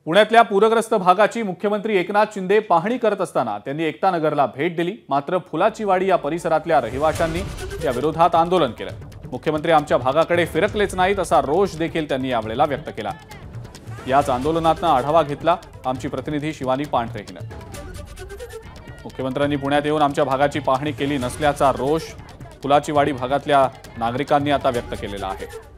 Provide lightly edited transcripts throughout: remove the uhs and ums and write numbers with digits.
पुण्यातल्या पूरग्रस्त भागाची मुख्यमंत्री एकनाथ शिंदे पाहणी करत असताना त्यांनी एकता नगरला भेट दिली। मात्र फुलाची वाडी या परिसरातल्या रहिवाशांनी या विरोधात आंदोलन केलं। मुख्यमंत्री आमच्या भागाकडे फिरकलेच नाहीत असा रोष देखील त्यांनी यावेळेला व्यक्त केला। याच आंदोलनातनं आढावा घेतला आमची प्रतिनिधी शिवानी पांढरे हिनं। मुख्यमंत्र्यांनी पुण्यात येऊन आमच्या भागाची पाहणी केली नसल्याचा रोष फुलाची वाडी भागातल्या नागरिकांनी आता व्यक्त केलेला आहे।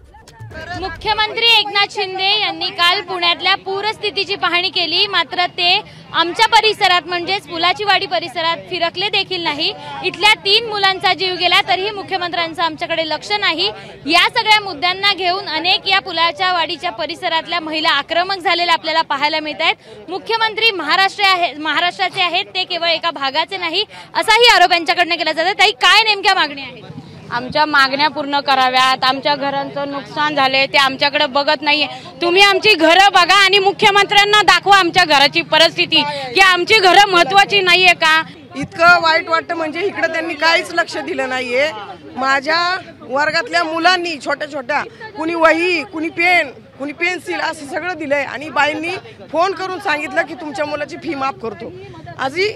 मुख्यमंत्री एकनाथ शिंदे यांनी काल पुण्यातल्या पूरस्थितीची पाहणी केली, मात्र ते आमच्या परिसरात म्हणजेच फुलाची वाडी परिसरात फिरकले देखील नाही। इथल्या 3 मुलांचा जीव गेला तरीही मुख्यमंत्र्यांचं आमच्याकडे लक्ष नाही। या सगळ्या मुद्द्यांना घेऊन अनेक या फुलाच्या वाडीच्या परिसरातल्या महिला आक्रमक झालेल्या आपल्याला पाहायला मिळत आहेत। मुख्यमंत्री महाराष्ट्राचे आहेत, ते केवळ एका भागाचे नाही असाही आरोप यांच्याकडनं केला जातो। ताई, काय नेमक्या मागण्या आहेत? आमच्या मागण्या पूर्ण कराव्यात। आमच्या घरांचं नुकसान झाले ते आमच्याकडे बघत नाहीये। तुम्ही आमची घरं बघा आणि मुख्यमंत्र्यांना दाखवा आमच्या घराची परिस्थिती की आमची घरं महत्त्वाची नाहीये का। इतकं वाईट वाटतं म्हणजे इकडे त्यांनी काहीच लक्ष दिलं नाहीये। माझ्या वर्गातल्या मुलांनी छोट्या छोट्या कुणी वही, कुणी पेन, कुणी पेन्सिल असं सगळं दिलंय आणि बाईंनी फोन करून सांगितलं की तुमच्या मुलाची फी माफ करतो। आजही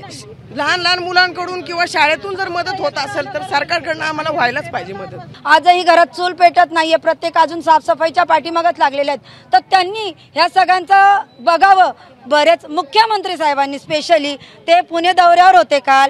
लहान लहान मुलांकडून किंवा शाळेतून जर मदत होत असेल तर सरकारकडनं आम्हाला व्हायलाच पाहिजे मदत। आजही घरात चूल पेटत नाहीये, प्रत्येक अजून साफसफाईच्या पाठीमागत लागलेले आहेत। तर त्यांनी ह्या सगळ्यांचं बघावं। बरेच मुख्यमंत्री साहेबांनी स्पेशली ते पुणे दौऱ्यावर होते काल,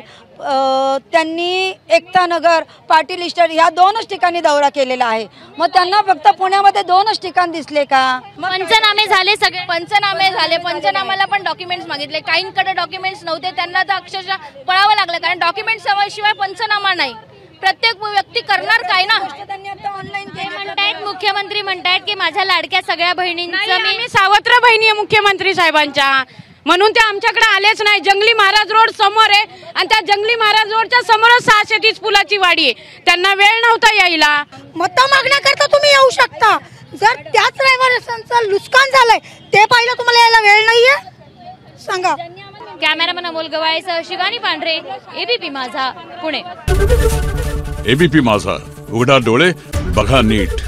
त्यांनी एकता नगर, पाटील इस्टेट ह्या 2च ठिकाणी दौरा केलेला आहे। मग त्यांना फक्त पुण्यामध्ये 2च ठिकाण दिसले का? पंचनामे झाले, सगळे पंचनामे झाले। पंचनाम्याला पण डॉक्युमेंट्स मागितले, काहींकडे डॉक्युमेंट्स नव्हते, त्यांना तर अक्षरशः पळावं लागलं, कारण डॉक्युमेंट्स शिवाय पंचनामा नाही। प्रत्येक व्यक्ती करणार काय ना। त्यांनी आता ऑनलाईन ते म्हणतायत, मुख्यमंत्री म्हणतायत की माझ्या लाडक्या सगळ्या बहिणींचं मी सावत्र बहिणी आहे मुख्यमंत्री साहेबांच्या, म्हणून ते आमच्याकडे आलेच नाही। जंगली महाराज रोड समोर आहे आणि त्या जंगली महाराज रोडच्या समोरच 630 फुलाची वाडी आहे। त्यांना वेळ नव्हता यायला। मतं मागण्याकरता तुम्ही येऊ शकता, जर त्याच रहिवाशांचं नुकसान झालंय ते पाहिलं तुम्हाला यायला वेळ नाहीये सांगा। कॅमेरामन अमोल गवाळेसह शिवानी पांढरे, एबीपी माझा, पुणे। एबीपी माझा, उघडा डोळे बघा नीट।